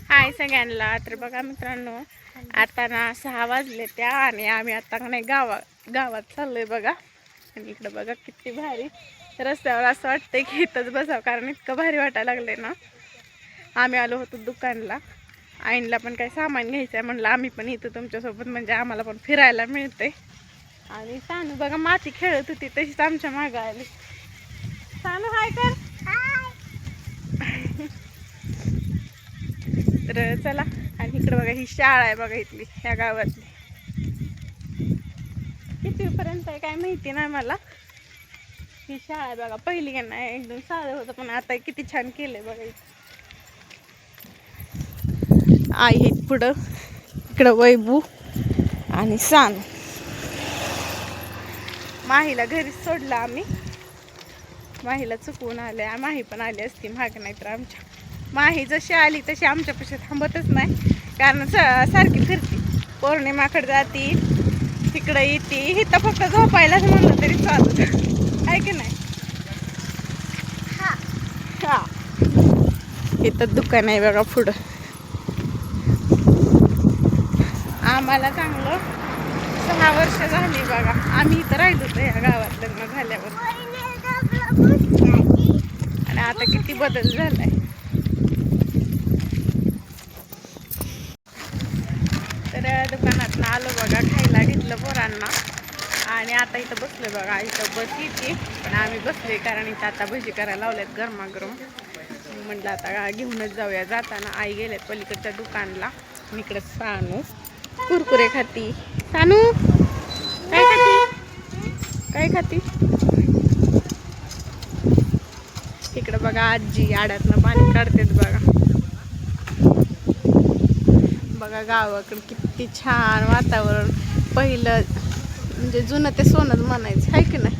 हाय सगळ्यांना. तर बघा मित्रांनो, आता ना 6 वाजले त्या आणि आम्ही आता नाही गावात चाललोय बघा. आणि इकडं बघा किती भारी रस्त्यावर असं वाटतंय की इथंच बसावं, कारण इतकं भारी वाटायला लागले ना. आम्ही आलो होतो दुकानला, आईनला पण काही सामान घ्यायचं आहे म्हणलं आम्ही पण इथं तुमच्यासोबत, म्हणजे आम्हाला पण फिरायला मिळते. आणि सानू बघा माती खेळत होती तशीच आमच्या मागं आली. सानू हाय कर. तर चला. आणि इकडे बघा ही शाळा आहे बघा इथली, ह्या गावातली. कितीपर्यंत आहे काय माहिती नाही मला. ही शाळा आहे बघा. पहिली का नाही एकदम साधं होतं, पण आता किती छान केलंय बघा. आई हे पुढं, इकडं वैभू आणि सानू. माहीला घरीच सोडलं आम्ही. माहीला चुकवून आले. माही पण आली असती माग, नाही तर आमच्या माही जशी आली तशी आमच्यापाशी थांबतच नाही, कारण सारखी फिरती. पौर्णिमाकडे जाती, तिकडं येते. इथं फक्त झोपायलाच म्हणलं तरी चालत आहे की नाही. हा, इथं दुकान आहे बघा पुढं. आम्हाला चांगलं 6 वर्ष झाली बघा. आम्ही इथं राहिलो होतो या गावात लग्न झाल्यावर. आणि आता किती बदल झालाय. तर दुकानात आलो बघा, खायला घेतलं पोरांना. आणि आता इथं बसलोय बघा. इथं बस येते पण आम्ही बसलोय, कारण इथं आता भजी करायला लावल्यात गरमागरम. म्हटलं आता घेऊनच जाऊया. जाताना आई गेल्यात पलीकडच्या दुकानला. इकडे सानू कुरकुरे खाती. सानू काय खाती, काय खाती. इकडे बघा आजी आड्यातनं पाणी काढतेत बघा. बघा गावाकडे किती छान वातावरण. पहिलं म्हणजे जुनं ते सोनच म्हणायचं आहे की नाही.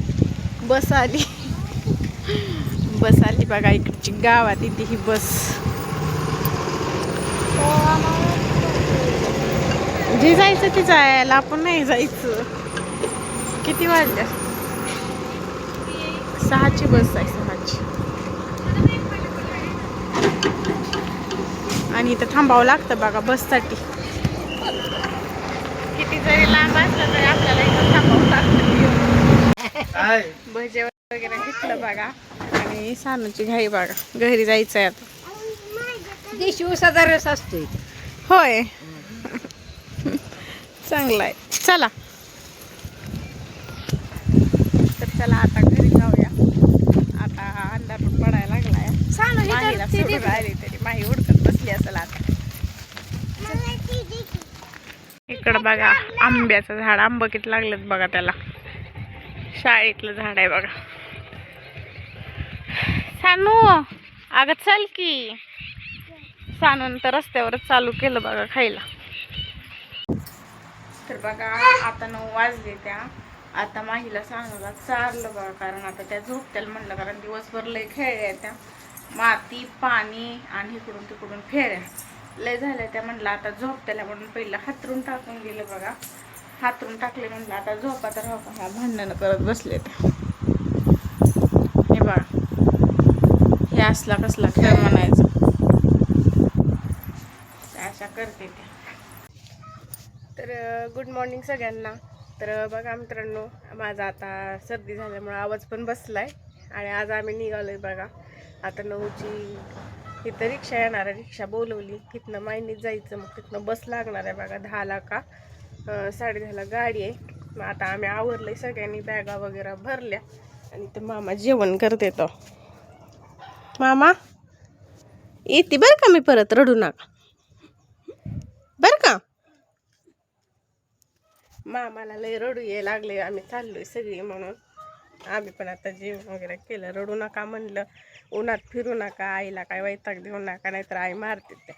बस आली, बस आली बघा इकडची गावात येते ही बस. जे जायचं ते जायला, आपण नाही जायचं. किती वाजल्या? 6ची बस आहे, 6ची. आणि इथं थांबावं लागतं बघा बससाठी. किती जरी लांब असलं तरी आपल्याला इथं थांबावं लागतं. भजे वगैरे घेतलं बघा. आणि सानूची घाई बघा, घरी जायचं आहे आता. देशी उसाचा रस असतोय. होय, चांगलं आहे. चला तर चला आता घरी जाऊया. आता अंधार पण पडायला लागलाय. माहीला सोडून आली तरी माही उडकत बसली असेल आता. इकडं बघा आंब्याचं झाड. आंबा किती लागलेत बघा त्याला. शाळेतलं झाड आहे बघा. सानू अगं चल की. सानून तर रस्त्यावरच चालू केलं बघा खायला. तर बघा आता 9 वाजले त्या. आता माहीला सानूला चारलं बघा, कारण आता त्या झोपत्याला म्हणलं, कारण दिवसभर लय खेळल्या त्या. माती पाणी आणि इकडून तिकडून फेऱ्या लय झाल्या त्या. म्हणलं आता झोपत्याला म्हणून पहिलं हातरून टाकून गेलं बघा. हातरून टाकले म्हणलं आता झोपा. तर हो ह्या भांडणं करत बसले त्या. हे बघा, हे असला कसला खेळ म्हणायचा. अशा करते त्या. तर गुड मॉर्निंग सगळ्यांना. तर बघा मित्रांनो, माझा आता सर्दी झाल्यामुळे आवाज पण बसलाय. आणि आज आम्ही निघालोय बघा. आता 9ची इथं रिक्षा येणार आहे. रिक्षा बोलवली, तिथनं मायनीत जायचं. मग तिथनं बस लागणार आहे बघा 10ला का 10:30ला गाडी आहे. मग आता आम्ही आवरलंय सगळ्यांनी, बॅगा वगैरे भरल्या. आणि तर मामा जेवण करते. तो मामा येते बरं का, मी परत रडू नका बरं का. मामाला लय रडू यायला लागले. आम्ही चाललोय सगळी म्हणून. आम्ही पण आता जेवण वगैरे केलं. रडू नका म्हणलं, उन्हात फिरू नका, आईला काय वैताग देऊ नका, नाहीतर आई मारते ते.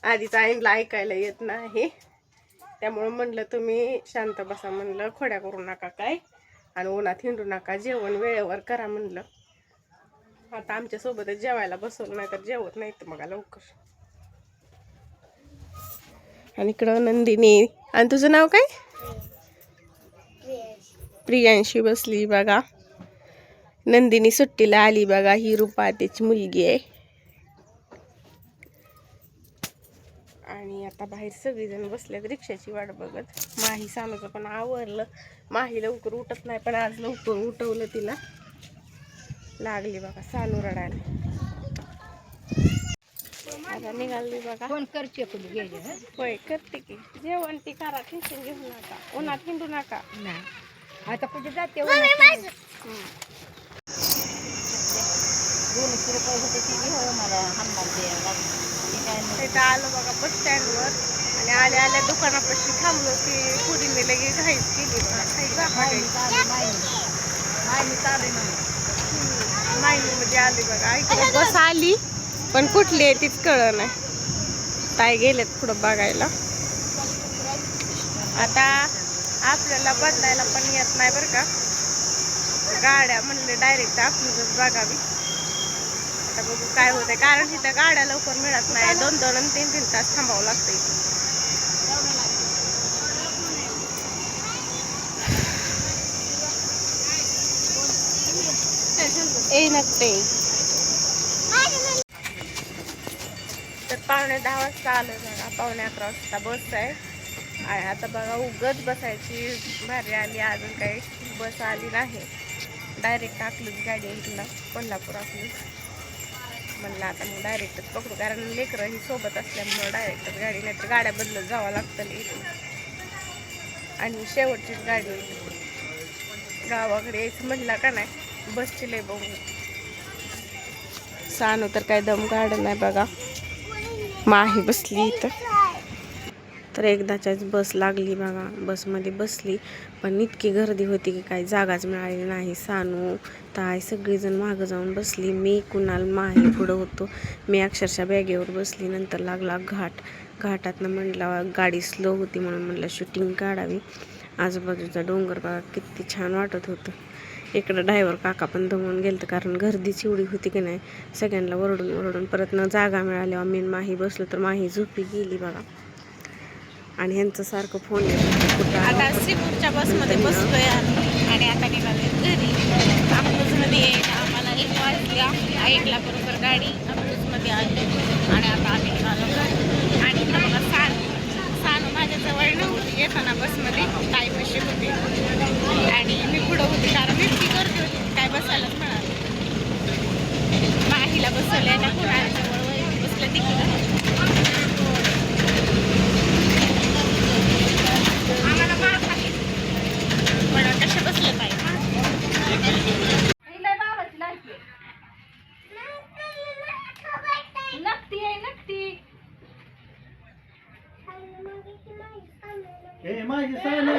आधीच आईला ऐकायला येत नाही, त्यामुळं म्हणलं तुम्ही शांत बसा म्हणलं, खोड्या करू नका काय, आणि उन्हात हिंडू नका, जेवण वेळेवर करा म्हणलं. आता आमच्या सोबतच जेवायला बसवलं, नाही तर जेवत नाही तर मग लवकर. आणि इकडं नंदिनी. आणि तुझं नाव काय? प्रियांशी बसली बघा. नंदिनी सुट्टीला आली बघा. ही रुपा त्याची मुलगी आहे. आणि आता बाहेर सगळीजण बसल्यात रिक्षाची वाट बघत. माही सानूचं पण आवरलं. माही लवकर उठत नाही पण आज लवकर उठवलं तिला. लागली बघा सानू रडायला. आता निघाली बघा. फोन करते कुठे गेले हं? होय करते की. जेवण ती करा, टेन्शन घेऊ नका, उन्हात हिंडू नका. नाही आता कुठे जाते 200 रुपये होते ती घ्यावं मला हमणार द्यायला. इथं आलो बघा बस स्टँडवर आणि आल्या आल्या दुकानापाशी थांबलो की पुरीने लगेच घाईच केली बघा. माहितीमध्ये आली बघा. ऐकलं बस आली पण कुठली आहे तीच कळलं नाही. ताई गेलेत पुढं बघायला. आता आपल्याला बदलायला पण येत नाही बरं का. गाड्या म्हणले डायरेक्ट आपलीच बघावी. आता बघू काय होतंय, कारण तिथं गाड्या लवकर मिळत नाही. 2-2 आणि 3-3 तास थांबावं लागतं इथं. ए नकटे तर 9:45 वाजता आलं बघा. 9:45 वाजता बस आहे. आणि आता बघा उगच बसायची भारी आली. अजून काही बस आली नाही. डायरेक्ट अकलूज गाडी आहे इथलं, कोल्हापूर अकलूज. म्हणलं आता मग डायरेक्टच पकडू, कारण लेकरं ही सोबत असल्यामुळं डायरेक्टच गाडी, नाही तर गाड्या बदलत जावं लागतं इथून. आणि शेवटचीच गाडी आहे. गावाकडे यायचं म्हणलं का नाही बसची लय बघू. सानू तर काय दम काढत नाही बघा. माही बसली इथं. तर एकदाच्याच बस लागली बघा. बसमध्ये बसली पण इतकी गर्दी होती की काही जागाच मिळाली नाही. सानू ताई सगळीजण मागं जाऊन बसली. मी कुणाल माही पुढं होतो. मी अक्षरशः बॅगेवर बसली. नंतर लागला घाट. घाटातनं म्हणलं गाडी स्लो होती म्हणून म्हणलं शूटिंग काढावी. आजूबाजूचा डोंगर बघा किती छान वाटत होतं. इकडं ड्रायव्हर काका पण दमून गेलं कारण गर्दीच एवढी होती की नाही. सगळ्यांना ओरडून परत न जागा मिळाल्यावर मी माही बसलो तर माही झोपी गेली बघा. आणि ह्यांचं सारखं फोन येतो. आता सिपूरच्या बसमध्ये बसलोय आणि आता निघालोय घरी. अकलूजमध्ये यायला आम्हाला 1 वाजल्या. 1ला बरोबर गाडी अकलूजमध्ये आली आणि आता आम्ही निघालो घरी. आणि इथं बघा सानू माझ्या जवळ नव्हती येताना बसमध्ये, ताईपाशी होती आणि मी पुढं होती कारण इतकी गर्दी होती काय बसायलाच मिळालं. माहीला बसवलंय ना कुणाच्या जवळ बसलं तिकडं. कसे बसले पाहिजे नक्की आहे नक्की. माझी चांगलं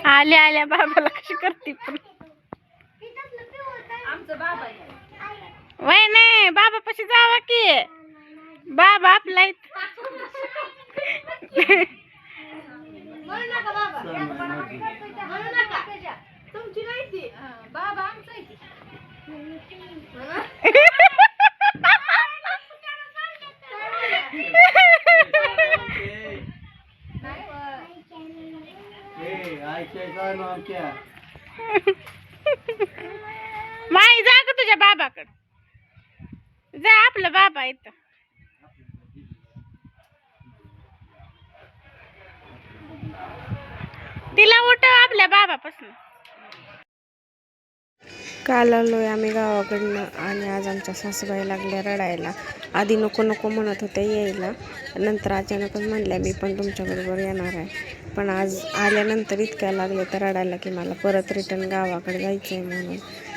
आल्या आल्या बाबाला कशी करते पण. वय नाही बाबा पशी जावा की. बाबा आपला तुमची नाही बाबा आमचा माई जा ग तुझ्या बाबाकडे जा. आपला बाबा इथं. तिला उठव आपल्या बाबापासून. काल आलोय आम्ही गावाकडनं आणि आज आमच्या सासूबाई लागल्या रडायला. आधी नको नको म्हणत होत्या यायला, नंतर अचानकच म्हणल्या मी पण तुमच्याबरोबर येणार आहे. पण आज आल्यानंतर इतक्या लागल्या तर रडायला की मला परत रिटर्न गावाकडे जायचं आहे म्हणून.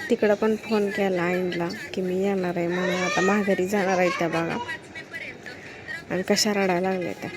तिकडं पण फोन केला आईनला की मी येणार आहे म्हणून. आता माघारी जाणार आहे त्या बघा. आणि कशा रडायला लागल्या त्या.